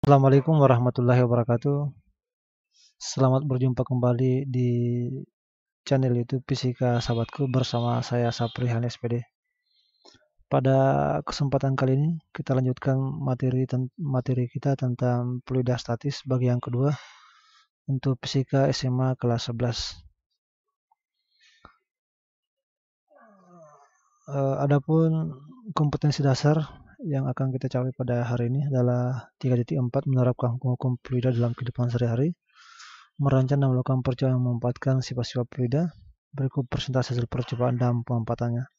Assalamualaikum warahmatullahi wabarakatuh. Selamat berjumpa kembali di channel YouTube Fisika Sahabatku bersama saya Sapri Han SPD. Pada kesempatan kali ini kita lanjutkan materi kita tentang fluida statis bagian kedua untuk Fisika SMA kelas 11. Adapun kompetensi dasar yang akan kita capai pada hari ini adalah 3.4 menerapkan hukum-hukum fluida dalam kehidupan sehari-hari, merancang dan melakukan percobaan memanfaatkan sifat-sifat fluida. Berikut persentase hasil percobaan dan pemanfaatannya.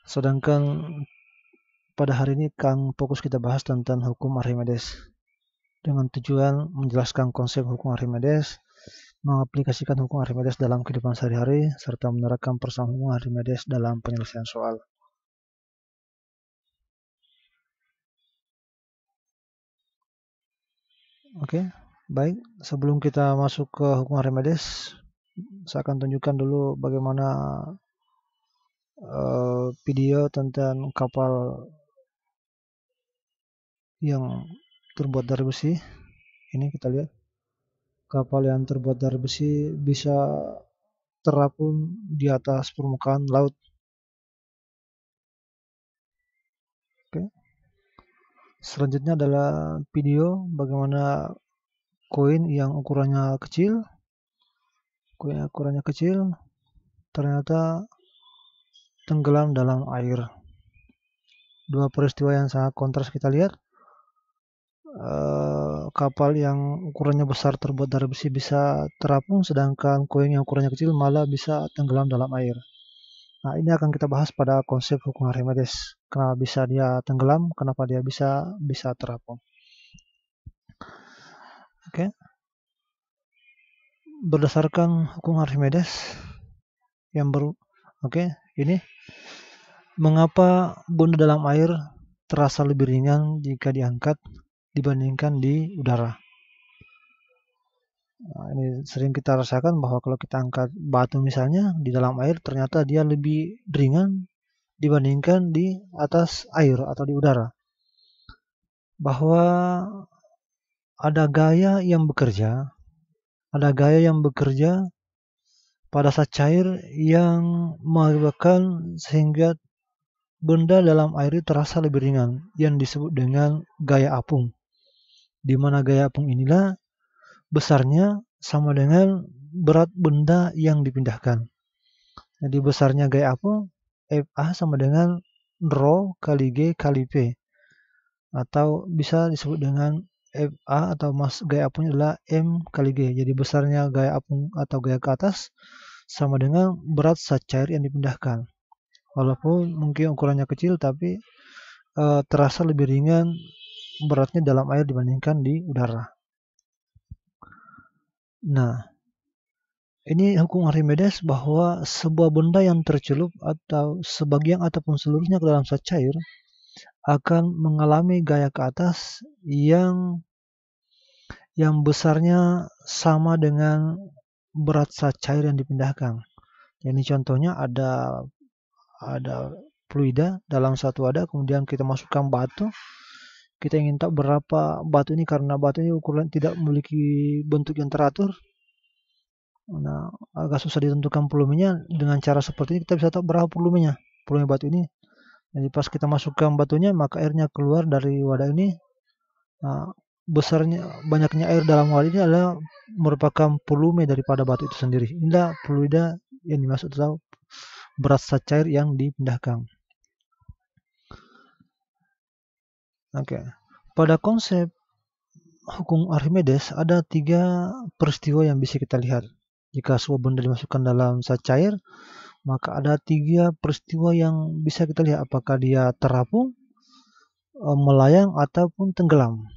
Sedangkan pada hari ini fokus kita bahas tentang hukum Archimedes dengan tujuan menjelaskan konsep hukum Archimedes, mengaplikasikan hukum Archimedes dalam kehidupan sehari-hari, serta menerapkan persamaan hukum Archimedes dalam penyelesaian soal. Oke, baik. Sebelum kita masuk ke hukum Archimedes, saya akan tunjukkan dulu bagaimana video tentang kapal yang terbuat dari besi. Ini kita lihat kapal yang terbuat dari besi bisa terapung di atas permukaan laut. Oke. Selanjutnya adalah video bagaimana koin yang ukurannya kecil ternyata tenggelam dalam air. Dua peristiwa yang sangat kontras kita lihat. Kapal yang ukurannya besar terbuat dari besi bisa terapung, sedangkan koin yang ukurannya kecil malah bisa tenggelam dalam air. Nah, ini akan kita bahas pada konsep hukum Archimedes. Kenapa bisa dia tenggelam, kenapa dia bisa terapung. Oke. Berdasarkan hukum Archimedes yang baru. Oke, ini mengapa benda dalam air terasa lebih ringan jika diangkat dibandingkan di udara. Nah, ini sering kita rasakan bahwa kalau kita angkat batu misalnya di dalam air, ternyata dia lebih ringan dibandingkan di atas air atau di udara. Bahwa ada gaya yang bekerja pada saat cair yang mengakibatkan sehingga benda dalam air itu terasa lebih ringan, yang disebut dengan gaya apung. Di mana gaya apung inilah besarnya sama dengan berat benda yang dipindahkan. Jadi besarnya gaya apung Fa sama dengan Rho kali G kali P, atau bisa disebut dengan Fa atau gaya apungnya adalah M kali G. Jadi besarnya gaya apung atau gaya ke atas sama dengan berat zat cair yang dipindahkan. Walaupun mungkin ukurannya kecil, tapi terasa lebih ringan beratnya dalam air dibandingkan di udara. Nah, ini hukum Archimedes bahwa sebuah benda yang tercelup atau sebagian ataupun seluruhnya ke dalam zat cair akan mengalami gaya ke atas yang besarnya sama dengan berat zat cair yang dipindahkan. Jadi contohnya ada fluida dalam satu wadah, kemudian kita masukkan batu. Kita ingin tahu berapa batu ini, karena batu ini ukuran tidak memiliki bentuk yang teratur. Nah, agak susah ditentukan volumenya. Dengan cara seperti ini kita bisa tahu berapa volume batu ini. Jadi pas kita masukkan batunya, maka airnya keluar dari wadah ini. Nah, banyaknya air dalam wadah ini adalah merupakan volume daripada batu itu sendiri. Inilah fluida yang dimaksud atau berat zat cair yang dipindahkan. Oke. Pada konsep hukum Archimedes ada 3 peristiwa yang bisa kita lihat. Jika sebuah benda dimasukkan dalam zat cair, maka ada 3 peristiwa yang bisa kita lihat, apakah dia terapung, melayang, ataupun tenggelam.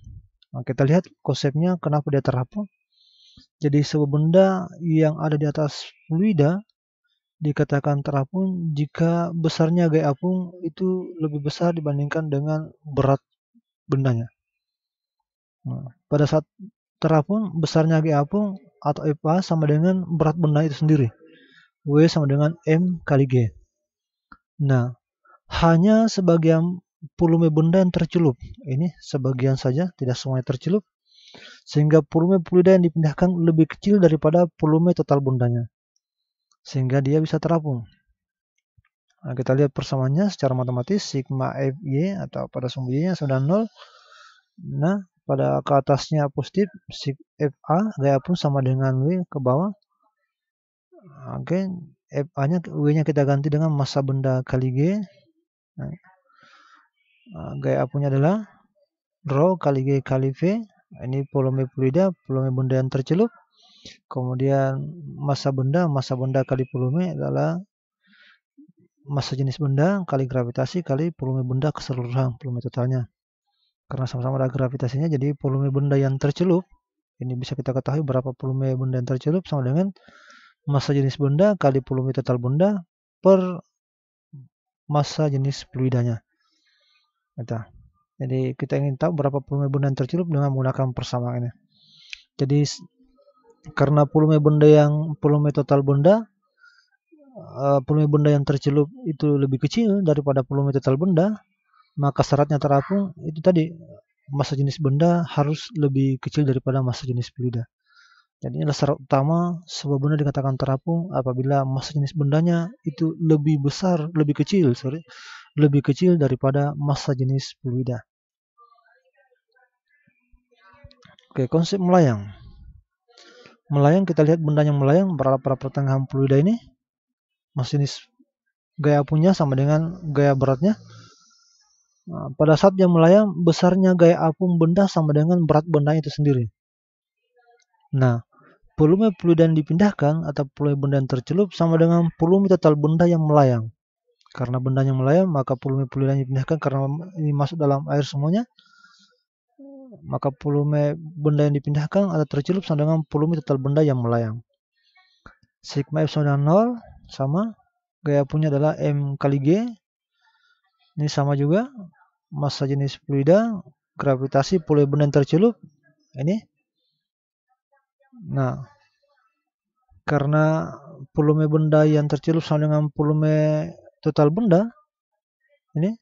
Nah, kita lihat konsepnya kenapa dia terapung. Jadi sebuah benda yang ada di atas fluida dikatakan terapung jika besarnya gaya apung itu lebih besar dibandingkan dengan berat bendanya. Nah, pada saat terapung, besarnya gaya apung atau Fa sama dengan berat benda itu sendiri. W sama dengan M kali G. Nah, hanya sebagian volume benda yang tercelup. Ini sebagian saja, tidak semuanya tercelup. Sehingga volume fluida yang dipindahkan lebih kecil daripada volume total bundanya. Sehingga dia bisa terapung. Nah, kita lihat persamaannya secara matematis, sigma Fy atau pada sumbu Y-nya sama dengan 0. Nah, pada ke atasnya positif, Fa, gaya apung sama dengan W ke bawah. Oke, Fa-nya, W-nya kita ganti dengan massa benda kali G. Nah, gaya apungnya adalah Rho kali G kali V. Ini volume fluida, volume benda yang tercelup. Kemudian massa benda kali volume adalah massa jenis benda kali gravitasi kali volume benda keseluruhan, volume totalnya. Karena sama-sama ada gravitasinya, jadi volume benda yang tercelup, ini bisa kita ketahui berapa volume benda yang tercelup sama dengan massa jenis benda kali volume total benda per massa jenis fluidanya. Jadi kita ingin tahu berapa volume benda yang tercelup dengan menggunakan persamaan ini. Jadi karena volume total benda, volume benda yang tercelup itu lebih kecil daripada volume total benda, maka syaratnya terapung itu tadi, massa jenis benda harus lebih kecil daripada massa jenis fluida. Jadi inilah syarat utama sebuah benda dikatakan terapung apabila massa jenis bendanya itu lebih kecil daripada massa jenis fluida. Oke, konsep melayang. Melayang, kita lihat bendanya melayang berada pada pertengahan fluida ini. Massa jenis gaya apungnya sama dengan gaya beratnya. Nah, pada saat dia melayang, besarnya gaya apung benda sama dengan berat benda itu sendiri. Nah, volume fluida yang dipindahkan atau volume benda yang tercelup sama dengan volume total benda yang melayang. Karena bendanya melayang, maka volume fluida yang dipindahkan karena ini masuk dalam air semuanya, maka volume benda yang dipindahkan atau tercelup sama dengan volume total benda yang melayang. Sigma F sama dengan 0, sama. Gaya apungnya adalah M kali G. Ini sama juga. Massa jenis fluida, gravitasi, volume benda yang tercelup. Ini. Nah, karena volume benda yang tercelup sama dengan volume total benda, ini,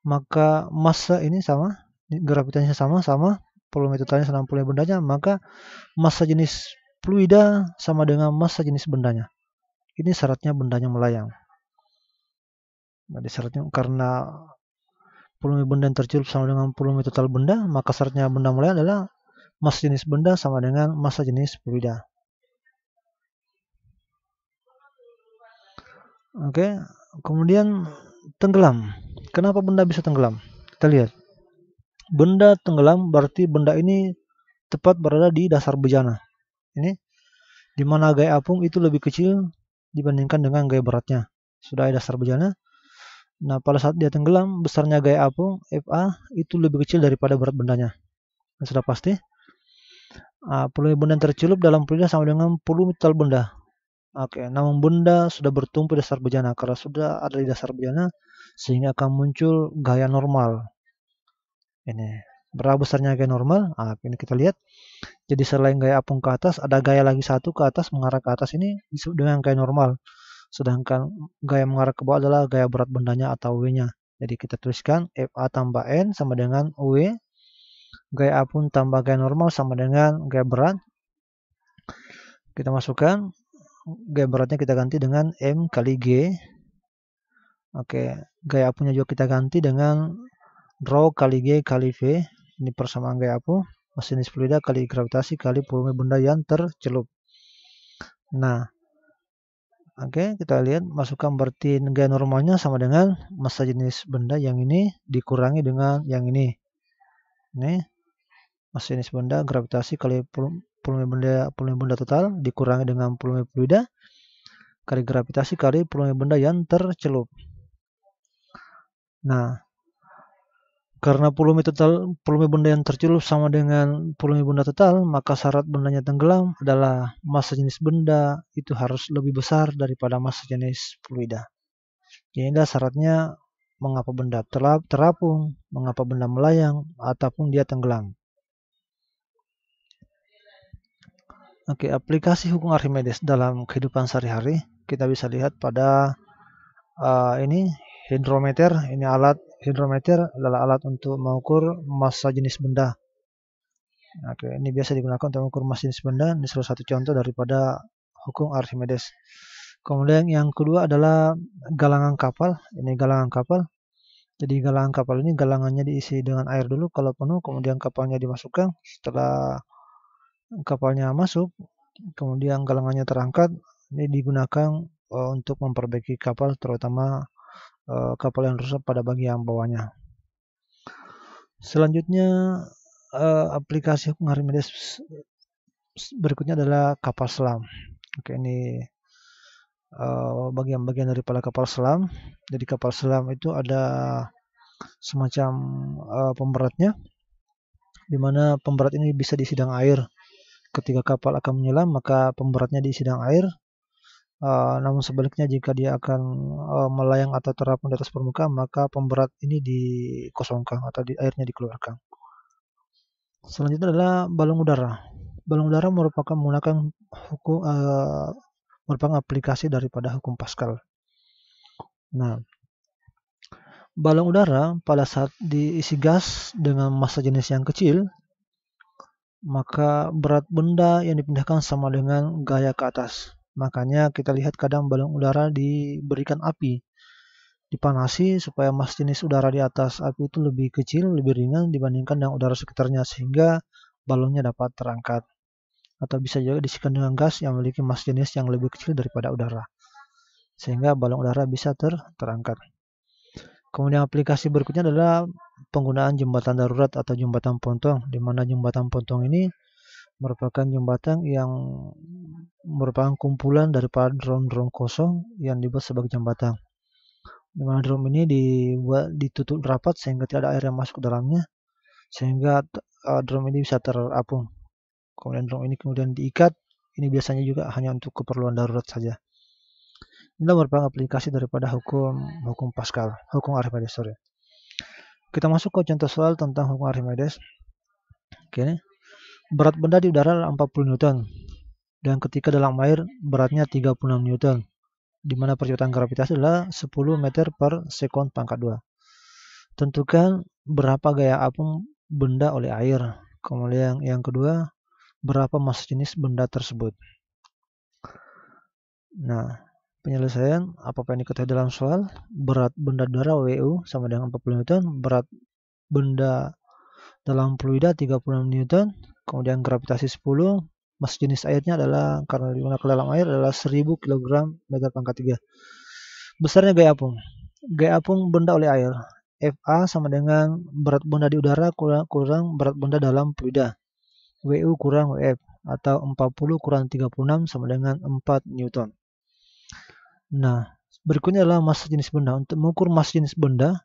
maka massa ini sama, gravitasinya sama, volume totalnya sama volume bendanya, maka massa jenis fluida sama dengan massa jenis bendanya. Ini syaratnya bendanya melayang. Jadi syaratnya karena volume benda yang tercelup sama dengan volume total benda, maka syaratnya benda melayang adalah massa jenis benda sama dengan massa jenis fluida. Oke, kemudian tenggelam. Kenapa benda bisa tenggelam? Kita lihat. Benda tenggelam berarti benda ini tepat berada di dasar bejana. Ini, di mana gaya apung itu lebih kecil dibandingkan dengan gaya beratnya. Sudah ada dasar bejana. Nah, pada saat dia tenggelam, besarnya gaya apung Fa itu lebih kecil daripada berat bendanya. Nah, sudah pasti. Volume benda yang tercelup dalam fluida sama dengan volume total benda. Oke, namun benda sudah bertumpu di dasar bejana. Karena sudah ada di dasar bejana, sehingga akan muncul gaya normal. Ini, berapa besarnya gaya normal? Ini kita lihat. Jadi selain gaya apung ke atas, ada gaya lagi satu ke atas, mengarah ke atas, ini disebut dengan gaya normal. Sedangkan gaya mengarah ke bawah adalah gaya berat bendanya atau W-nya. Jadi kita tuliskan Fa tambah N sama dengan W. Gaya apung tambah gaya normal sama dengan gaya berat. Kita masukkan. Gaya beratnya kita ganti dengan M kali G. Oke, gaya apungnya juga kita ganti dengan Rho kali G kali V. Ini persamaan gaya apung. Massa jenis fluida kali gravitasi kali volume benda yang tercelup. Nah, oke, kita lihat, masukkan berarti gaya normalnya sama dengan massa jenis benda yang ini dikurangi dengan yang ini. Ini massa jenis benda gravitasi kali volume benda total dikurangi dengan volume fluida kali gravitasi kali volume benda yang tercelup. Nah, karena volume benda yang tercelup sama dengan volume benda total, maka syarat bendanya tenggelam adalah massa jenis benda itu harus lebih besar daripada massa jenis fluida. Inilah syaratnya mengapa benda terapung, mengapa benda melayang, ataupun dia tenggelam. Oke, aplikasi hukum Archimedes dalam kehidupan sehari-hari kita bisa lihat pada ini hidrometer. Ini alat Hidrometer adalah alat untuk mengukur massa jenis benda. Oke, ini biasa digunakan untuk mengukur massa jenis benda. Ini salah satu contoh daripada hukum Archimedes. Kemudian yang kedua adalah galangan kapal. Ini galangan kapal. Jadi galangan kapal ini galangannya diisi dengan air dulu kalau penuh, kemudian kapalnya dimasukkan. Setelah kapalnya masuk, kemudian galangannya terangkat. Ini digunakan untuk memperbaiki kapal, terutama kapal yang rusak pada bagian bawahnya. Selanjutnya aplikasi hukum Archimedes berikutnya adalah kapal selam. Oke, ini bagian-bagian daripada kapal selam. Jadi kapal selam itu ada semacam pemberatnya, di mana pemberat ini bisa diisi dengan air. Ketika kapal akan menyelam, maka pemberatnya diisi dengan air. Namun sebaliknya jika dia akan melayang atau terapung di atas permukaan, maka pemberat ini dikosongkan atau airnya dikeluarkan. Selanjutnya adalah balon udara. Balon udara merupakan menggunakan hukum merupakan aplikasi daripada hukum Pascal. Nah, balon udara pada saat diisi gas dengan massa jenis yang kecil, maka berat benda yang dipindahkan sama dengan gaya ke atas. Makanya kita lihat kadang balon udara diberikan api, dipanasi supaya massa jenis udara di atas api itu lebih kecil, lebih ringan dibandingkan dengan udara sekitarnya, sehingga balonnya dapat terangkat. Atau bisa juga diisikan dengan gas yang memiliki massa jenis yang lebih kecil daripada udara, sehingga balon udara bisa terangkat. Kemudian aplikasi berikutnya adalah penggunaan jembatan darurat atau jembatan pontong, di mana jembatan pontong ini merupakan jembatan yang merupakan kumpulan daripada drum-drum kosong yang dibuat sebagai jembatan. Di mana drum ini ditutup rapat sehingga tidak ada air yang masuk ke dalamnya, sehingga drum ini bisa terapung. Kemudian drum ini kemudian diikat. Ini biasanya juga hanya untuk keperluan darurat saja. Ini merupakan aplikasi daripada hukum Pascal, hukum Archimedes. Kita masuk ke contoh soal tentang hukum Archimedes. Oke. Berat benda di udara adalah 40 Newton. Dan ketika dalam air beratnya 36 Newton. Di mana percepatan gravitasi adalah 10 meter per sekon pangkat 2. Tentukan berapa gaya apung benda oleh air. Kemudian yang kedua, berapa massa jenis benda tersebut. Nah, penyelesaian apa yang diketahui dalam soal, berat benda udara WU sama dengan 40 Newton, berat benda dalam fluida 36 Newton, kemudian gravitasi 10, massa jenis airnya adalah, karena digunakan dalam air, adalah 1000 kg meter pangkat 3. Besarnya gaya apung. Gaya apung benda oleh air. Fa sama dengan berat benda di udara kurang berat benda dalam fluida. WU kurang WF, atau 40 kurang 36 sama dengan 4 Newton. Nah, berikutnya adalah massa jenis benda. Untuk mengukur massa jenis benda,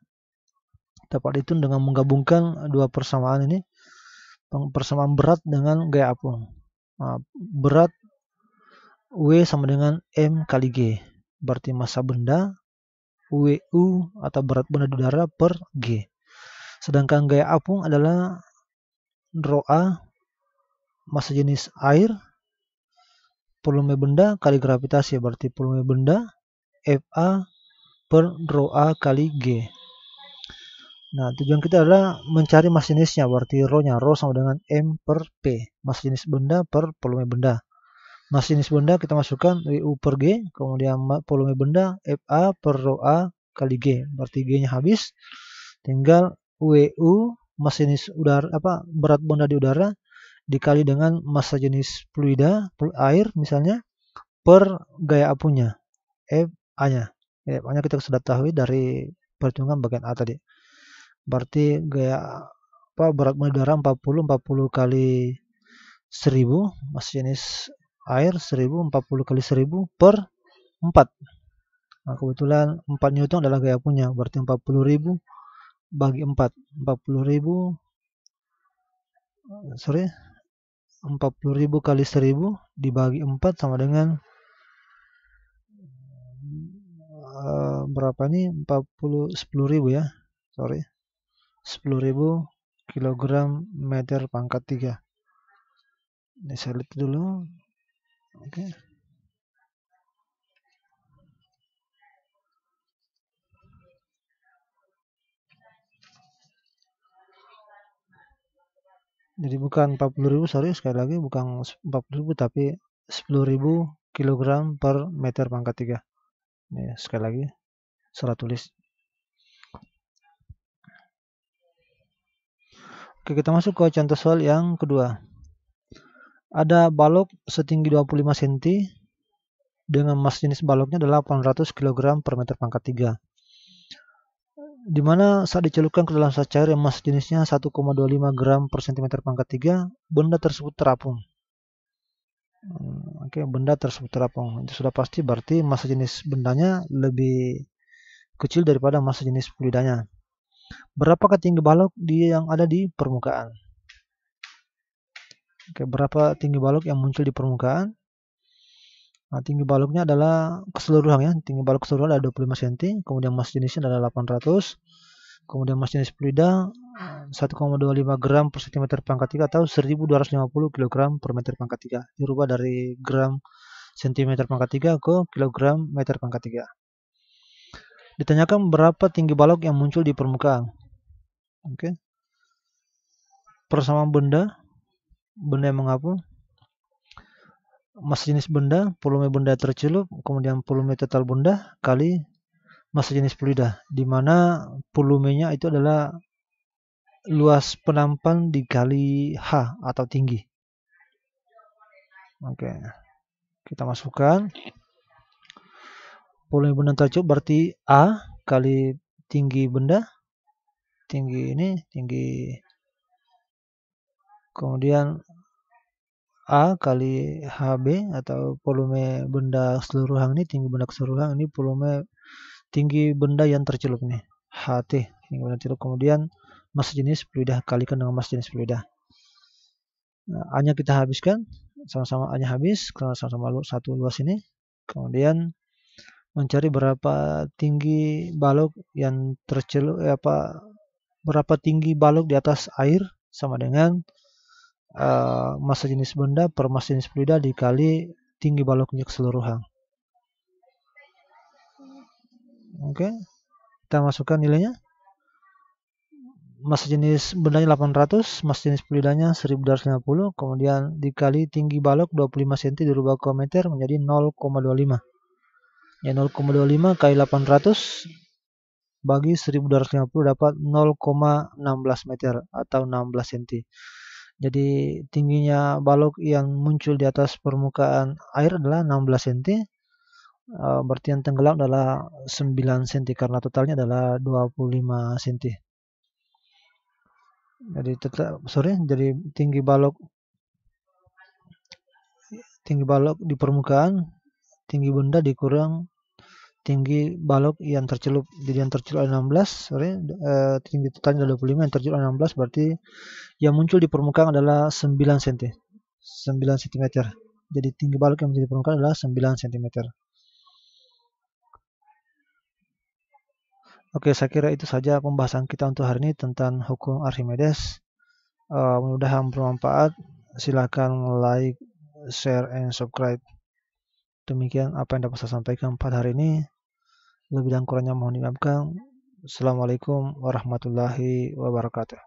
dapat dihitung dengan menggabungkan dua persamaan ini, persamaan berat dengan gaya apung. Nah, berat W sama dengan M kali G, berarti massa benda WU atau berat benda di udara per G. Sedangkan gaya apung adalah ρA, massa jenis air, volume benda kali gravitasi, berarti volume benda Fa per ρA kali G. Nah, tujuan kita adalah mencari massa jenisnya, berarti ρ-nya, ρ sama dengan M per P, massa jenis benda per volume benda. Massa jenis benda kita masukkan WU per G, kemudian volume benda Fa per ρA kali G, berarti G-nya habis. Tinggal WU, massa jenis udara, berat benda di udara, dikali dengan massa jenis fluida, air misalnya, per gaya apungnya, Fa-nya. Fa-nya kita sudah tahu dari perhitungan bagian A tadi. Berarti gaya berat benda udara 40 kali 1000, massa jenis air 1000, 40 kali 1000 per 4. Nah, kebetulan 4 Newton adalah gaya apungnya, berarti 40.000 bagi 4. 40.000 kali 1000 dibagi 4 sama dengan berapa nih? 10.000 ya. 10.000 kilogram meter pangkat 3. Ini saya lihat dulu. Oke. Jadi bukan 40.000, sorry sekali lagi, bukan 40.000 tapi 10.000 kilogram per meter pangkat 3. Nih, sekali lagi salah tulis. Oke, kita masuk ke contoh soal yang kedua. Ada balok setinggi 25 cm dengan mas jenis baloknya adalah 800 kg per meter pangkat 3. Di mana saat dicelupkan ke dalam zat cair yang mas jenisnya 1,25 gram per cm pangkat 3, benda tersebut terapung. Oke, benda tersebut terapung. Itu sudah pasti berarti massa jenis bendanya lebih kecil daripada massa jenis fluidanya. Berapakah tinggi balok yang ada di permukaan? Oke, berapa tinggi balok yang muncul di permukaan? Nah, tinggi baloknya adalah keseluruhan ya. Tinggi balok keseluruhan ada 25 cm, kemudian massa jenisnya adalah 800, kemudian massa jenis fluida 1,25 gram per cm pangkat 3 atau 1250 kg per meter pangkat 3. Dirubah dari gram cm pangkat 3 ke kilogram meter pangkat 3. Ditanyakan berapa tinggi balok yang muncul di permukaan. Oke. Persamaan benda yang mengapung, massa jenis benda, volume benda tercelup, kemudian volume total benda kali massa jenis fluida, di mana volumenya itu adalah luas penampan dikali H atau tinggi. Oke, kita masukkan volume benda tercelup berarti A kali tinggi benda, tinggi ini, tinggi, kemudian A kali HB atau volume benda keseluruhan ini, tinggi benda keseluruhan ini volume tinggi benda yang tercelup ini, HT, tinggi benda tercelup, kemudian massa jenis fluida kalikan dengan massa jenis fluida. Nah, A-nya kita habiskan, sama-sama A-nya habis, karena sama-sama satu luas ini. Kemudian mencari berapa tinggi balok yang tercelup, berapa tinggi balok di atas air sama dengan massa jenis benda per massa jenis fluida dikali tinggi baloknya keseluruhan. Oke, kita masukkan nilainya. Massa jenis bendanya 800, massa jenis fluidanya 1250, kemudian dikali tinggi balok 25 cm dirubah ke meter menjadi 0,25. Ya, 0,25 kali 800 bagi 1250 dapat 0,16 meter atau 16 cm. Jadi tingginya balok yang muncul di atas permukaan air adalah 16 cm. Berarti yang tenggelam adalah 9 cm karena totalnya adalah 25 cm. Jadi tinggi balok di permukaan, tinggi benda dikurang tinggi balok yang tercelup. Jadi yang tercelup ada 16, tinggi totalnya ada 25, yang tercelup ada 16, berarti yang muncul di permukaan adalah 9 cm. 9 cm. Jadi tinggi balok yang muncul di permukaan adalah 9 cm. Oke, saya kira itu saja pembahasan kita untuk hari ini tentang hukum Archimedes. Mudah-mudahan bermanfaat. Silakan like, share, and subscribe. Demikian apa yang dapat saya sampaikan pada hari ini. Lebih dan kurangnya mohon dimaafkan. Assalamualaikum warahmatullahi wabarakatuh.